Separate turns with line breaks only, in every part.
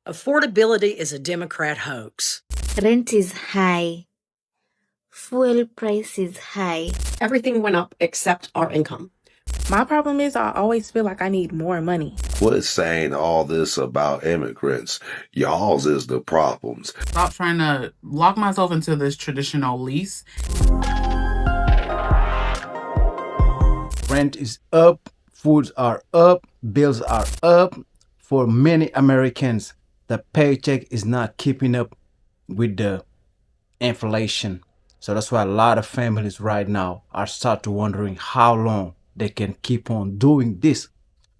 Affordability is a Democrat hoax.
Rent is high. Fuel price is high.
Everything went up except our income.
My problem is I always feel like I need more money.
Quit saying all this about immigrants. Y'all's is the problems.
Stop trying to lock myself into this traditional lease.
Rent is up, foods are up, bills are up. For many Americans, the paycheck is not keeping up with the inflation. So that's why a lot of families right now are start to wondering how long they can keep on doing this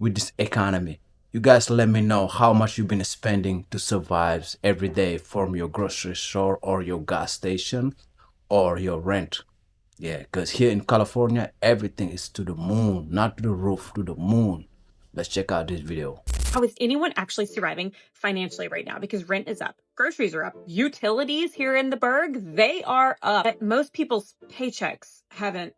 with this economy. You guys let me know how much you've been spending to survive every day from your grocery store or your gas station or your rent. Yeah, because here in California, everything is to the moon, not to the roof, to the moon. Let's check out this video.
How is anyone actually surviving financially right now? Because rent is up, groceries are up, utilities here in the Berg, they are up. But most people's paychecks haven't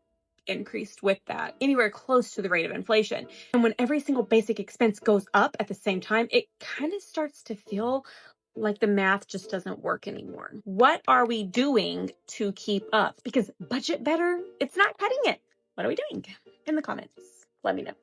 increased with that anywhere close to the rate of inflation. And when every single basic expense goes up at the same time, it kind of starts to feel like the math just doesn't work anymore. What are we doing to keep up? Because budget better, it's not cutting it. What are we doing? In the comments, let me know.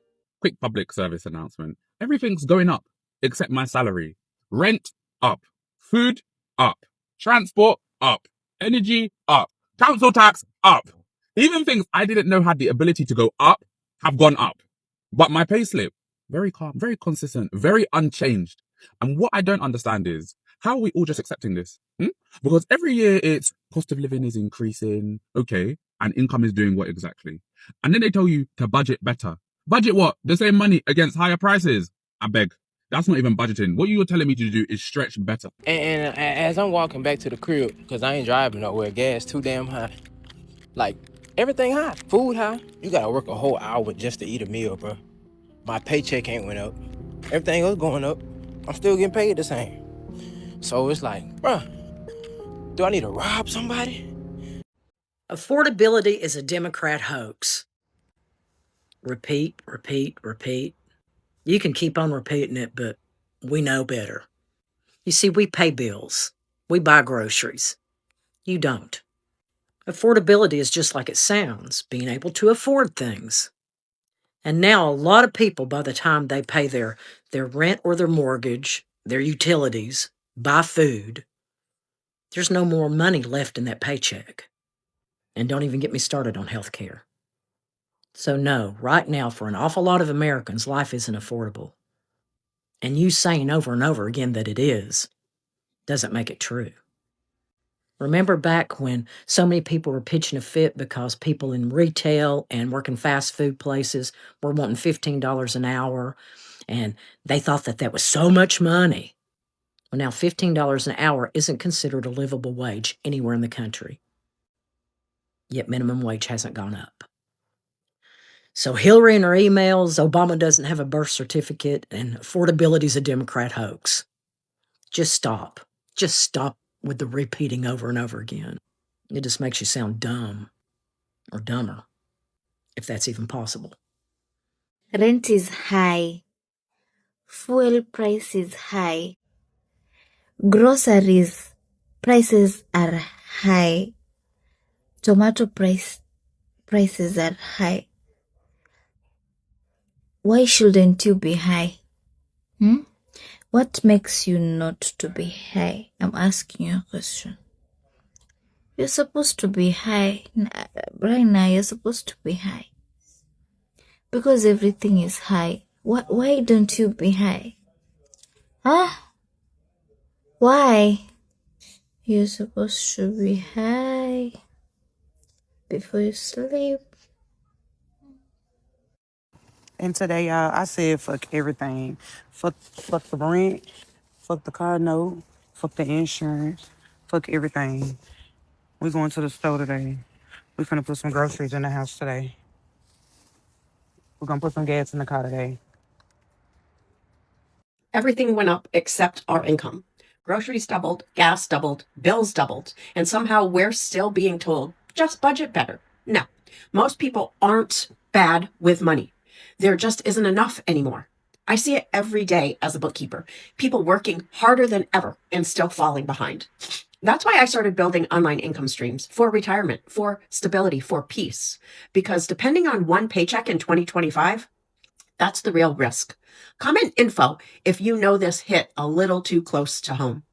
Quick public service announcement. Everything's going up except my salary. Rent up. Food up. Transport up. Energy up. Council tax up. Even things I didn't know had the ability to go up have gone up. But my payslip, very calm, very consistent, very unchanged. And what I don't understand is, how are we all just accepting this? Because every year it's cost of living is increasing, okay, and income is doing what exactly? And then they tell you to budget better. Budget what? The same money against higher prices? I beg. That's not even budgeting. What you're telling me to do is stretch better.
And as I'm walking back to the crib, because I ain't driving nowhere, gas too damn high. Like, everything high. Food high. You gotta work a whole hour just to eat a meal, bro. My paycheck ain't went up. Everything else going up. I'm still getting paid the same. So it's like, bro, do I need to rob somebody?
Affordability is a Democrat hoax. Repeat, repeat, repeat. You can keep on repeating it, but we know better. You see, we pay bills. We buy groceries. You don't. Affordability is just like it sounds, being able to afford things. And now a lot of people, by the time they pay their rent or their mortgage, their utilities, buy food, there's no more money left in that paycheck. And don't even get me started on health care. So no, right now, for an awful lot of Americans, life isn't affordable. And you saying over and over again that it is doesn't make it true. Remember back when so many people were pitching a fit because people in retail and working fast food places were wanting $15 an hour, and they thought that that was so much money. Well, now $15 an hour isn't considered a livable wage anywhere in the country. Yet minimum wage hasn't gone up. So Hillary and her emails, Obama doesn't have a birth certificate, and affordability is a Democrat hoax. Just stop. Just stop with the repeating over and over again. It just makes you sound dumb or dumber, if that's even possible.
Rent is high. Fuel price is high. Groceries prices are high. Tomato prices are high. Why shouldn't you be high? What makes you not to be high? I'm asking you a question. You're supposed to be high. Right now, you're supposed to be high. Because everything is high. Why don't you be high? Huh? Why? You're supposed to be high before you sleep.
And today, y'all, I said fuck everything. Fuck the rent, fuck the car note, fuck the insurance, fuck everything. We going to the store today. We finna put some groceries in the house today. We're gonna put some gas in the car today.
Everything went up except our income. Groceries doubled, gas doubled, bills doubled, and somehow we're still being told, just budget better. No, most people aren't bad with money. There just isn't enough anymore. I see it every day as a bookkeeper. People working harder than ever and still falling behind. That's why I started building online income streams for retirement, for stability, for peace. Because depending on one paycheck in 2025, that's the real risk. Comment info if you know this hit a little too close to home.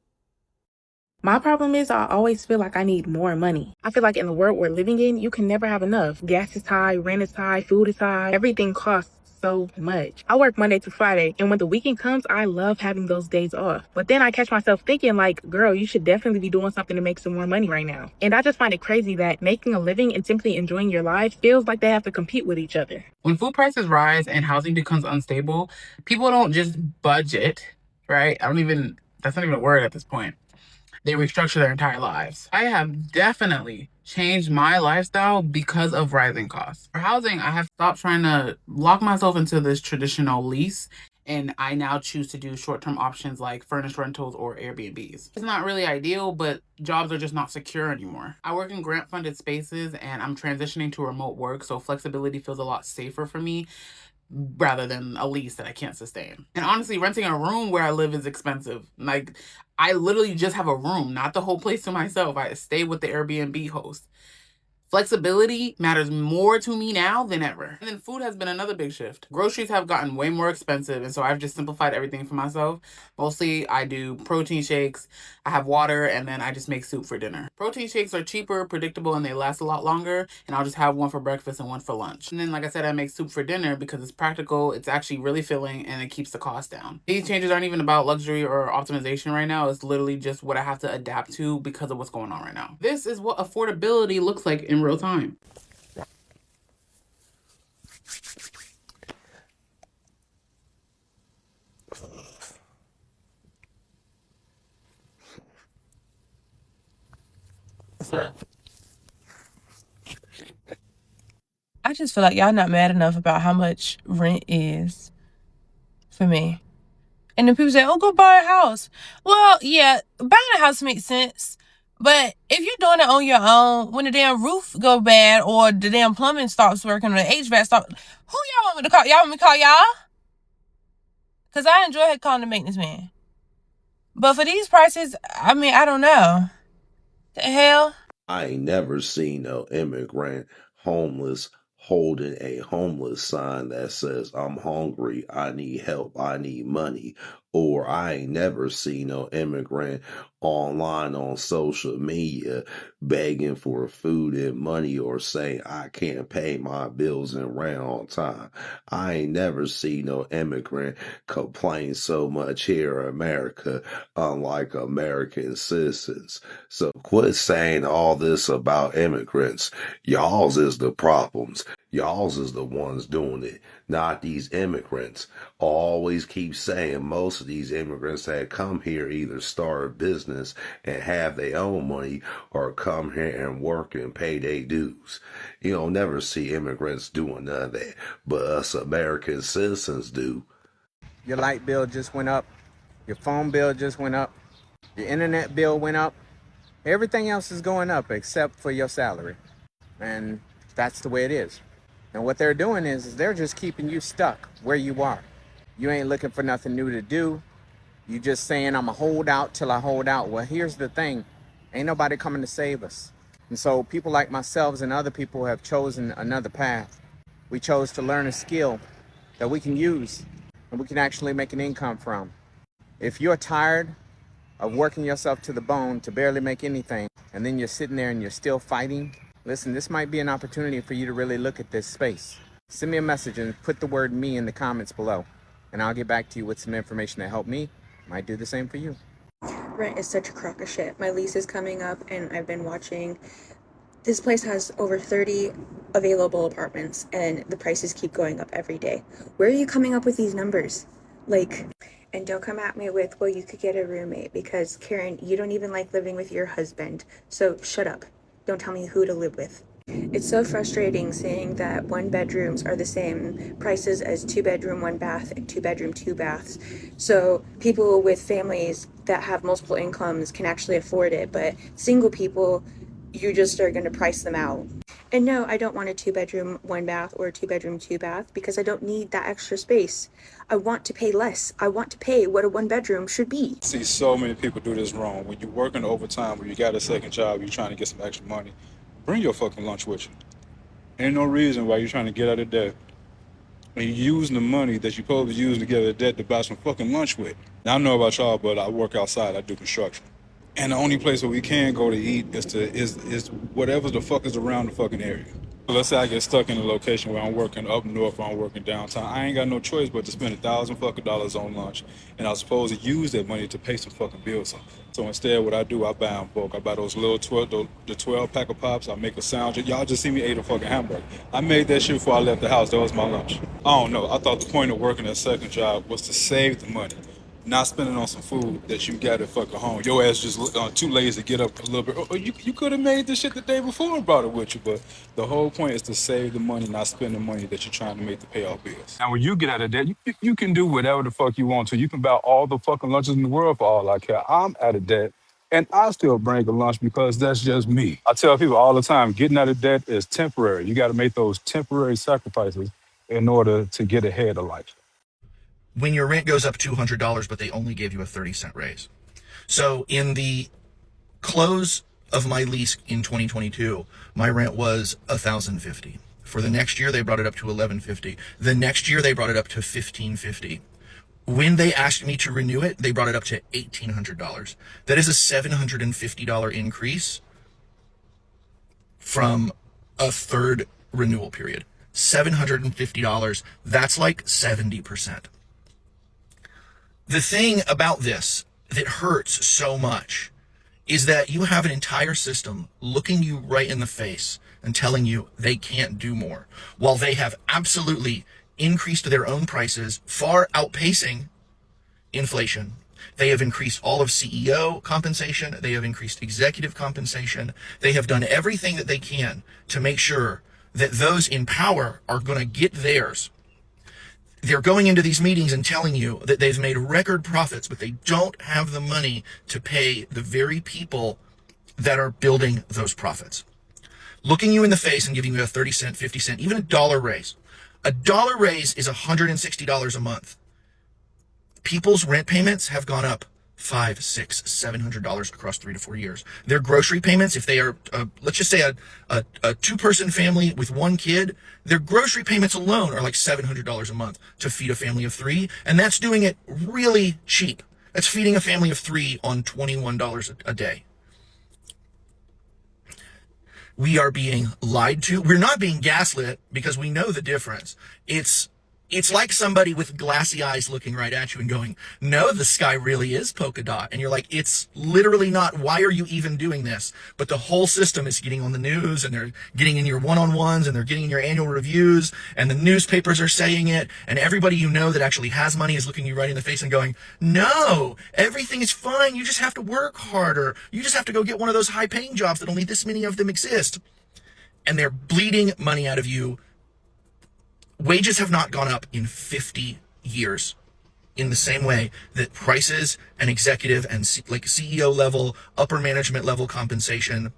My problem is I always feel like I need more money. I feel like in the world we're living in, you can never have enough. Gas is high, rent is high, food is high, everything costs so much. I work Monday to Friday, and when the weekend comes, I love having those days off. But then I catch myself thinking like, girl, you should definitely be doing something to make some more money right now. And I just find it crazy that making a living and simply enjoying your life feels like they have to compete with each other.
When food prices rise and housing becomes unstable, people don't just budget, right? That's not even a word at this point. They restructure their entire lives. I have definitely changed my lifestyle because of rising costs. For housing, I have stopped trying to lock myself into this traditional lease, and I now choose to do short-term options like furnished rentals or Airbnbs. It's not really ideal, but jobs are just not secure anymore. I work in grant-funded spaces, and I'm transitioning to remote work, so flexibility feels a lot safer for me rather than a lease that I can't sustain. And honestly, renting a room where I live is expensive. Like, I literally just have a room, not the whole place to myself. I stay with the Airbnb host. Flexibility matters more to me now than ever. And then food has been another big shift. Groceries have gotten way more expensive, and so I've just simplified everything for myself. Mostly I do protein shakes, I have water, and then I just make soup for dinner. Protein shakes are cheaper, predictable, and they last a lot longer, and I'll just have one for breakfast and one for lunch. And then, like I said, I make soup for dinner because it's practical, it's actually really filling, and it keeps the cost down. These changes aren't even about luxury or optimization right now. It's literally just what I have to adapt to because of what's going on right now. This is what affordability looks like in real time.
I just feel like y'all not mad enough about how much rent is for me. And then people say, oh, go buy a house. Well, yeah, buying a house makes sense. But if you're doing it on your own, when the damn roof go bad or the damn plumbing stops working or the HVAC stops, who y'all want me to call? Y'all want me to call y'all? Because I enjoy calling the maintenance man. But for these prices, I mean, I don't know. The hell?
I ain't never seen no immigrant homeless holding a homeless sign that says, I'm hungry, I need help, I need money. Or I ain't never seen no immigrant online on social media begging for food and money or saying, I can't pay my bills in rent on time. I ain't never seen no immigrant complain so much here in America, unlike American citizens. So quit saying all this about immigrants. Y'all's is the problems. Y'all's is the ones doing it, not these immigrants. Always keep saying most of these immigrants that come here either start a business and have their own money or come here and work and pay their dues. You don't never see immigrants doing none of that, but us American citizens do.
Your light bill just went up. Your phone bill just went up. Your internet bill went up. Everything else is going up except for your salary. And that's the way it is. And what they're doing is they're just keeping you stuck where you are. You ain't looking for nothing new to do. You just saying, I'm a hold out till I hold out. Well, here's the thing. Ain't nobody coming to save us. And so people like myself and other people have chosen another path. We chose to learn a skill that we can use and we can actually make an income from. If you're tired of working yourself to the bone to barely make anything, and then you're sitting there and you're still fighting, listen, this might be an opportunity for you to really look at this space. Send me a message and put the word me in the comments below, and I'll get back to you with some information that helped me. Might do the same for you.
Rent is such a crock of shit. My lease is coming up and I've been watching. This place has over 30 available apartments and the prices keep going up every day. Where are you coming up with these numbers? And don't come at me with, well, you could get a roommate because, Karen, you don't even like living with your husband. So shut up. Don't tell me who to live with. It's so frustrating seeing that 1 bedrooms are the same prices as 2 bedroom, 1 bath, and 2 bedroom, 2 baths. So people with families that have multiple incomes can actually afford it, but single people, you just are going to price them out. And no, I don't want a 2-bedroom, 1-bath, or a 2-bedroom, 2-bath because I don't need that extra space. I want to pay less. I want to pay what a 1-bedroom should be.
See, so many people do this wrong. When you're working overtime, when you got a second job, you're trying to get some extra money, bring your fucking lunch with you. Ain't no reason why you're trying to get out of debt and you're using the money that you're supposed to use to get out of debt to buy some fucking lunch with. Now, I know about y'all, but I work outside. I do construction. And the only place where we can go to eat is whatever the fuck is around the fucking area. Let's say I get stuck in a location where I'm working up north or I'm working downtown. I ain't got no choice but to spend $1,000 fucking dollars on lunch, and I'm supposed to use that money to pay some fucking bills. So instead, what I do, I buy in bulk. I buy those little 12 pack of pops. I make a sandwich. Y'all just see me ate a fucking hamburger. I made that shit before I left the house. That was my lunch. I don't know. I thought the point of working a second job was to save the money, not spending on some food that you got at fucking home. Your ass just too lazy to get up a little bit. Or you could have made this shit the day before and brought it with you. But the whole point is to save the money, not spend the money that you're trying to make to pay off bills. And when you get out of debt, you can do whatever the fuck you want to. You can buy all the fucking lunches in the world for all I care. I'm out of debt, and I still bring a lunch because that's just me. I tell people all the time, getting out of debt is temporary. You got to make those temporary sacrifices in order to get ahead of life.
When your rent goes up $200, but they only gave you a 30-cent raise. So in the close of my lease in 2022, my rent was $1,050. For the next year, they brought it up to $1,150. The next year, they brought it up to $1,550. When they asked me to renew it, they brought it up to $1,800. That is a $750 increase from a third renewal period. $750, that's like 70%. The thing about this that hurts so much is that you have an entire system looking you right in the face and telling you they can't do more, while they have absolutely increased their own prices, far outpacing inflation. They have increased all of CEO compensation. They have increased executive compensation. They have done everything that they can to make sure that those in power are going to get theirs. They're going into these meetings and telling you that they've made record profits, but they don't have the money to pay the very people that are building those profits. Looking you in the face and giving you a 30-cent, 50-cent, even a dollar raise. A dollar raise is $160 a month. People's rent payments have gone up $500, $600, $700 across 3 to 4 years. Their grocery payments, if they are, let's just say a two-person family with one kid, their grocery payments alone are like $700 a month to feed a family of 3, and that's doing it really cheap. That's feeding a family of 3 on $21 a day. We are being lied to. We're not being gaslit because we know the difference. It's like somebody with glassy eyes looking right at you and going, no, the sky really is polka dot. And you're like, it's literally not. Why are you even doing this? But the whole system is getting on the news, and they're getting in your one-on-ones, and they're getting in your annual reviews, and the newspapers are saying it, and everybody you know that actually has money is looking you right in the face and going, no, everything is fine. You just have to work harder. You just have to go get one of those high-paying jobs that only this many of them exist. And they're bleeding money out of you. Wages have not gone up in 50 years in the same way that prices and executive and like CEO level, upper management level compensation,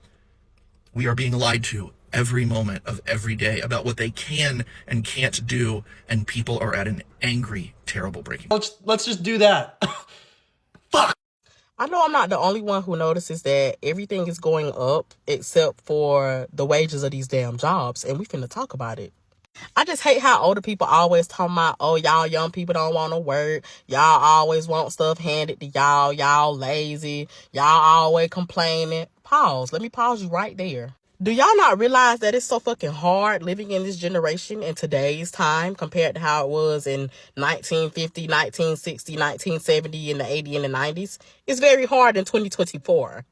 we are being lied to every moment of every day about what they can and can't do, and people are at an angry, terrible breaking.
Let's just do that. Fuck.
I know I'm not the only one who notices that everything is going up except for the wages of these damn jobs, and we finna talk about it. I just hate how older people always talking about, oh, y'all young people don't want to work. Y'all always want stuff handed to y'all. Y'all lazy. Y'all always complaining. Pause. Let me pause you right there. Do y'all not realize that it's so fucking hard living in this generation in today's time compared to how it was in 1950, 1960, 1970, and the 80 and the 90s? It's very hard in 2024.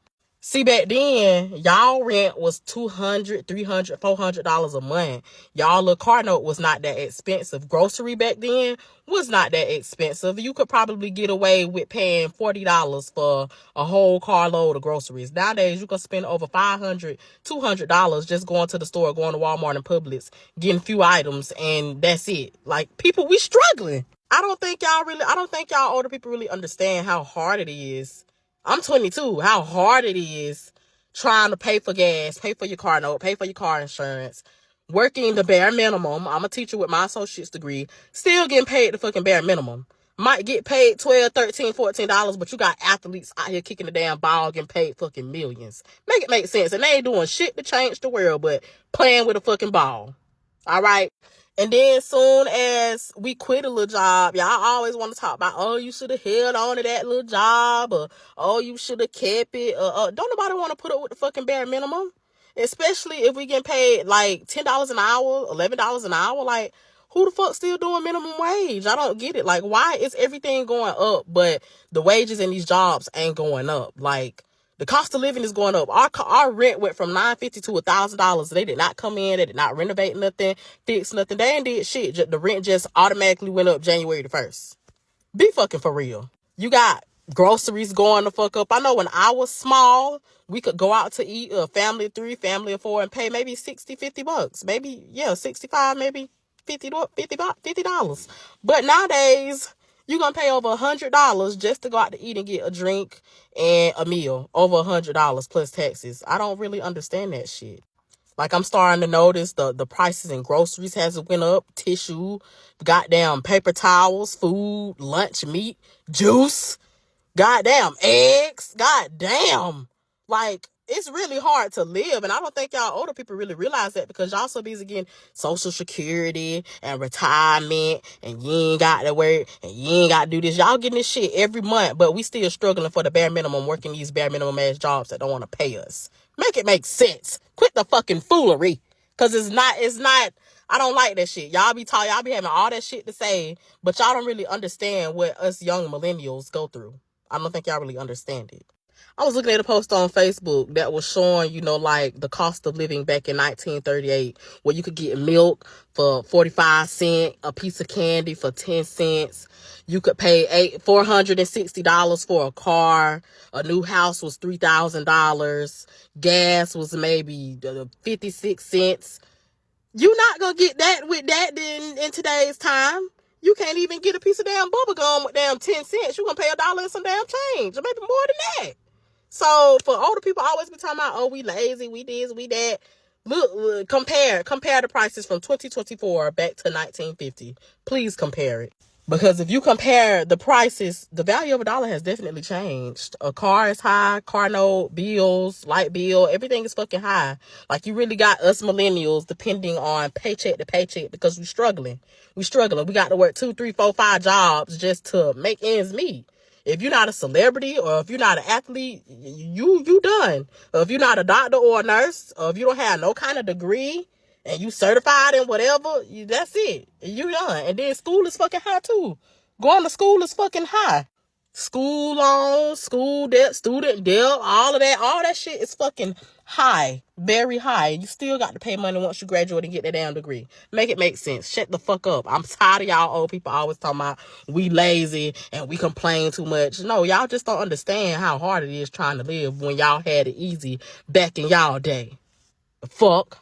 See, back then, y'all rent was $200, $300, $400 a month. Y'all little car note was not that expensive. Grocery back then was not that expensive. You could probably get away with paying $40 for a whole carload of groceries. Nowadays, you can spend over $500, $200 just going to the store, going to Walmart and Publix, getting few items, and that's it. Like, people, we struggling. I don't think y'all older people really understand how hard it is. I'm 22. How hard it is trying to pay for gas, pay for your car note, pay for your car insurance, working the bare minimum. I'm a teacher with my associate's degree, still getting paid the fucking bare minimum. Might get paid $12, $13, $14, but you got athletes out here kicking the damn ball, getting paid fucking millions. Make it make sense. And they ain't doing shit to change the world, but playing with a fucking ball. All right? And then soon as we quit a little job, y'all always want to talk about, oh, you should have held on to that little job, or oh, you should have kept it. Don't nobody want to put up with the fucking bare minimum, especially if we get paid like $10 an hour, $11 an hour. Like, who the fuck still doing minimum wage? I don't get it. Like, why is everything going up, but the wages in these jobs ain't going up? Like, the cost of living is going up. Our rent went from $950 to $1,000. They did not come in. They did not renovate nothing, fix nothing. They ain't did shit. The rent just automatically went up January the 1st. Be fucking for real. You got groceries going the fuck up. I know when I was small, we could go out to eat, a family of 3, family of 4, and pay maybe $60-$50. Maybe, yeah, 65, maybe $50. But nowadays, you're going to pay over $100 just to go out to eat and get a drink and a meal. Over $100 plus taxes. I don't really understand that shit. Like, I'm starting to notice the prices in groceries has went up. Tissue, goddamn paper towels, food, lunch meat, juice, goddamn eggs, goddamn. Like, it's really hard to live. And I don't think y'all older people really realize that, because y'all so busy getting Social Security and retirement, and you ain't got to work, and you ain't got to do this. Y'all getting this shit every month, but we still struggling for the bare minimum, working these bare minimum ass jobs that don't want to pay us. Make it make sense. Quit the fucking foolery. Cause it's not, I don't like that shit. Y'all be having all that shit to say, but y'all don't really understand what us young millennials go through. I don't think y'all really understand it. I was looking at a post on Facebook that was showing, like the cost of living back in 1938, where you could get milk for 45 cents, a piece of candy for 10 cents. You could pay $460 for a car. A new house was $3,000. Gas was maybe 56 cents. You not gonna get that with that in today's time. You can't even get a piece of damn bubble gum with damn 10 cents. You gonna pay $1 and some damn change, or maybe more than that. So for older people, I always be talking about, oh, we lazy, we this, we that. Look, compare the prices from 2024 back to 1950. Please compare it. Because if you compare the prices, the value of a dollar has definitely changed. A car is high, car note, bills, light bill, everything is fucking high. Like, you really got us millennials depending on paycheck to paycheck because we're struggling. We got to work 2, 3, 4, 5 jobs just to make ends meet. If you're not a celebrity, or if you're not an athlete, you done. Or if you're not a doctor or a nurse, or if you don't have no kind of degree, and you certified in whatever, that's it. You done. And then school is fucking high too. Going to school is fucking high. School loans, school debt, student debt, all that shit is fucking high. Very high. You still got to pay money once you graduate and get that damn degree. Make it make sense. Shut the fuck up. I'm tired of y'all old people always talking about we lazy and we complain too much. No, y'all just don't understand how hard it is trying to live when y'all had it easy back in y'all day. The fuck?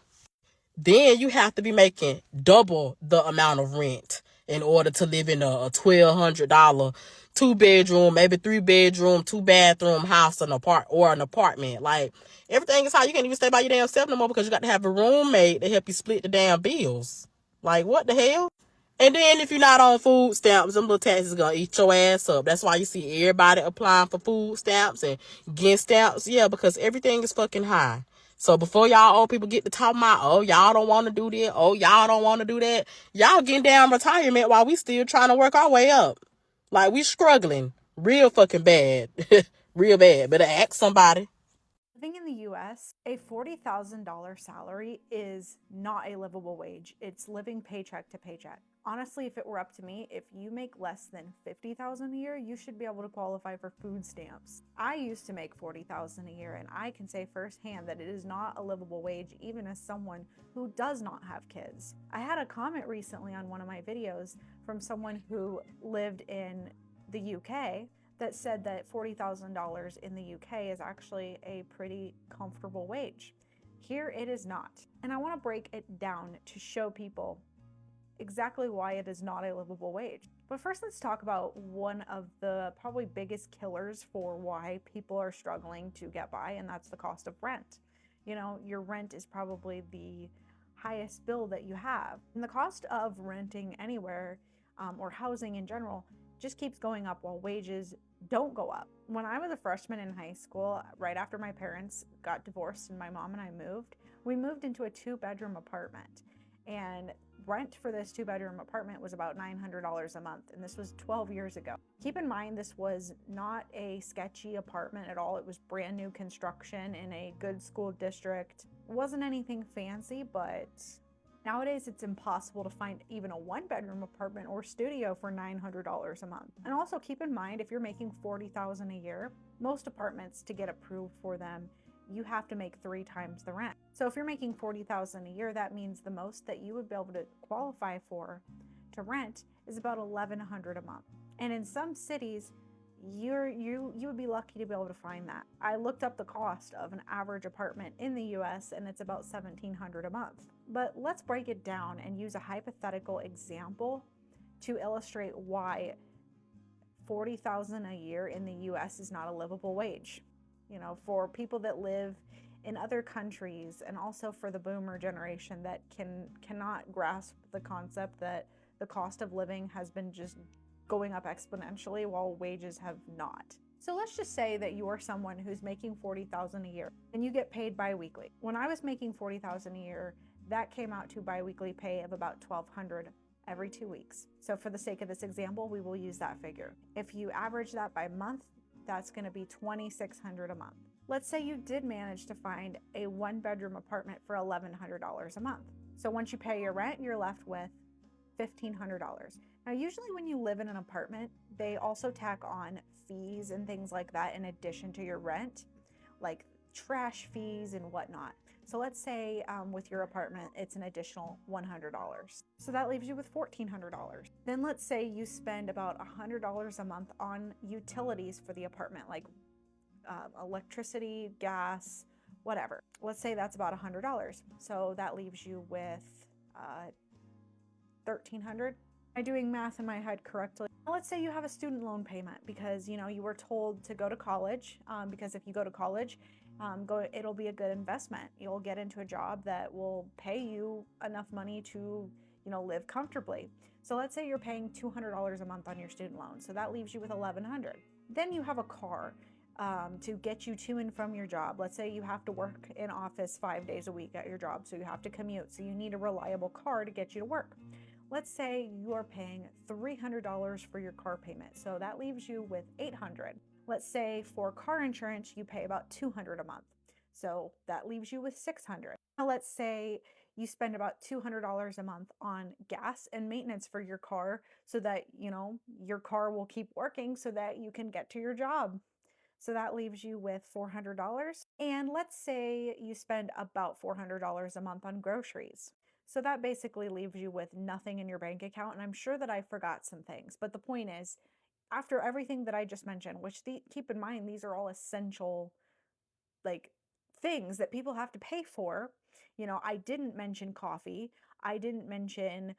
Then you have to be making double the amount of rent in order to live in a $1,200 2-bedroom, maybe 3-bedroom, 2-bathroom house, an apartment. Like, everything is high. You can't even stay by your damn self no more because you got to have a roommate to help you split the damn bills. Like, what the hell? And then if you're not on food stamps, them little taxes gonna eat your ass up. That's why you see everybody applying for food stamps and getting stamps. Yeah, because everything is fucking high. So before y'all old people get to talking about, oh, y'all don't want to do that, oh, y'all don't want to do that, y'all getting down retirement while we still trying to work our way up. Like, we struggling real fucking bad. Real bad. Better ask somebody.
Living in the US, a $40,000 salary is not a livable wage. It's living paycheck to paycheck. Honestly, if it were up to me, if you make less than $50,000 a year, you should be able to qualify for food stamps. I used to make $40,000 a year, and I can say firsthand that it is not a livable wage, even as someone who does not have kids. I had a comment recently on one of my videos from someone who lived in the UK that said that $40,000 in the UK is actually a pretty comfortable wage. Here it is not. And I want to break it down to show people exactly why it is not a livable wage. But first, let's talk about one of the probably biggest killers for why people are struggling to get by, and that's the cost of rent. You know, your rent is probably the highest bill that you have. And the cost of renting anywhere or housing in general just keeps going up while wages don't go up. When I was a freshman in high school, right after my parents got divorced and my mom and I moved, we moved into a 2-bedroom apartment. And rent for this 2-bedroom apartment was about $900 a month, and this was 12 years ago. Keep in mind, this was not a sketchy apartment at all. It was brand new construction in a good school district. It wasn't anything fancy, but nowadays it's impossible to find even a 1-bedroom apartment or studio for $900 a month. And also keep in mind, if you're making $40,000 a year, most apartments, to get approved for them, you have to make 3 times the rent. So if you're making $40,000 a year, that means the most that you would be able to qualify for to rent is about $1,100 a month. And in some cities, you would be lucky to be able to find that. I looked up the cost of an average apartment in the US, and it's about $1,700 a month. But let's break it down and use a hypothetical example to illustrate why $40,000 a year in the US is not a livable wage. You know, for people that live in other countries, and also for the boomer generation that cannot grasp the concept that the cost of living has been just going up exponentially while wages have not. So let's just say that you are someone who's making $40,000 a year and you get paid bi-weekly. When I was making $40,000 a year, that came out to bi-weekly pay of about $1,200 every 2 weeks. So for the sake of this example, we will use that figure. If you average that by month, that's going to be $2,600 a month. Let's say you did manage to find a 1-bedroom apartment for $1,100 a month. So once you pay your rent, you're left with $1,500. Now, usually when you live in an apartment, they also tack on fees and things like that in addition to your rent, like trash fees and whatnot. So let's say with your apartment, it's an additional $100. So that leaves you with $1,400. Then let's say you spend about $100 a month on utilities for the apartment, like electricity, gas, whatever. Let's say that's about $100. So that leaves you with $1,300. Am I doing math in my head correctly? Let's say you have a student loan payment because you were told to go to college, because if you go to college, it'll be a good investment. You'll get into a job that will pay you enough money to live comfortably. So let's say you're paying $200 a month on your student loan. So that leaves you with $1,100. Then you have a car to get you to and from your job. Let's say you have to work in office 5 days a week at your job, so you have to commute. So you need a reliable car to get you to work. Let's say you are paying $300 for your car payment. So that leaves you with $800. Let's say for car insurance, you pay about $200 a month. So that leaves you with $600. Now let's say you spend about $200 a month on gas and maintenance for your car so that, your car will keep working so that you can get to your job. So that leaves you with $400. And let's say you spend about $400 a month on groceries. So that basically leaves you with nothing in your bank account. And I'm sure that I forgot some things. But the point is, after everything that I just mentioned, which keep in mind, these are all essential things that people have to pay for. I didn't mention coffee. I didn't mention,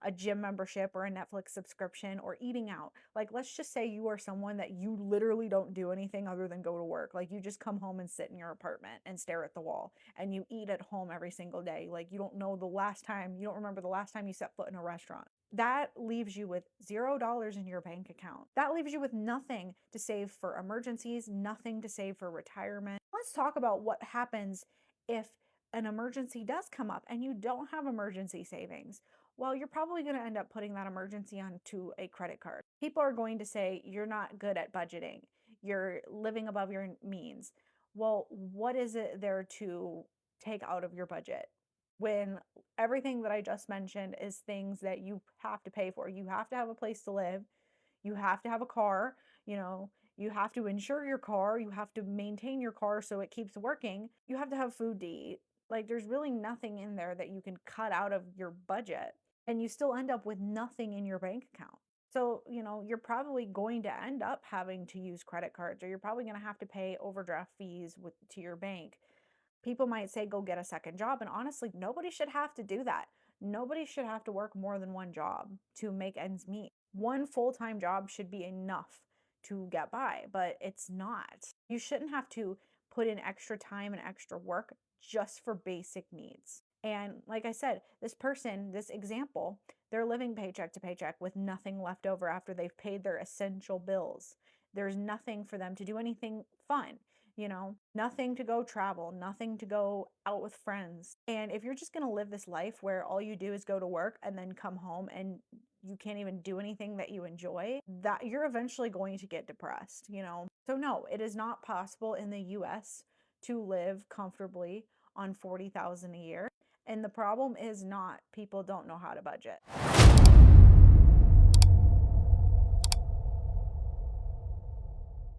a gym membership or a Netflix subscription or eating out. Let's just say you are someone that you literally don't do anything other than go to work. You just come home and sit in your apartment and stare at the wall, and you eat at home every single day. You don't remember the last time you set foot in a restaurant. That leaves you with $0 in your bank account. That leaves you with nothing to save for emergencies, nothing to save for retirement. Let's talk about what happens if an emergency does come up and you don't have emergency savings. Well, you're probably going to end up putting that emergency onto a credit card. People are going to say you're not good at budgeting. You're living above your means. Well, what is it there to take out of your budget when everything that I just mentioned is things that you have to pay for? You have to have a place to live. You have to have a car, you have to insure your car, you have to maintain your car so it keeps working. You have to have food to eat. There's really nothing in there that you can cut out of your budget, and you still end up with nothing in your bank account. So, you're probably going to end up having to use credit cards, or you're probably going to have to pay overdraft fees to your bank. People might say, go get a second job. And honestly, nobody should have to do that. Nobody should have to work more than one job to make ends meet. One full-time job should be enough to get by, but it's not. You shouldn't have to put in extra time and extra work just for basic needs. And like I said, this person, this example, they're living paycheck to paycheck with nothing left over after they've paid their essential bills. There's nothing for them to do anything fun, nothing to go travel, nothing to go out with friends. And if you're just going to live this life where all you do is go to work and then come home and you can't even do anything that you enjoy, that you're eventually going to get depressed, So no, it is not possible in the US to live comfortably on $40,000 a year. And the problem is not people don't know how to budget.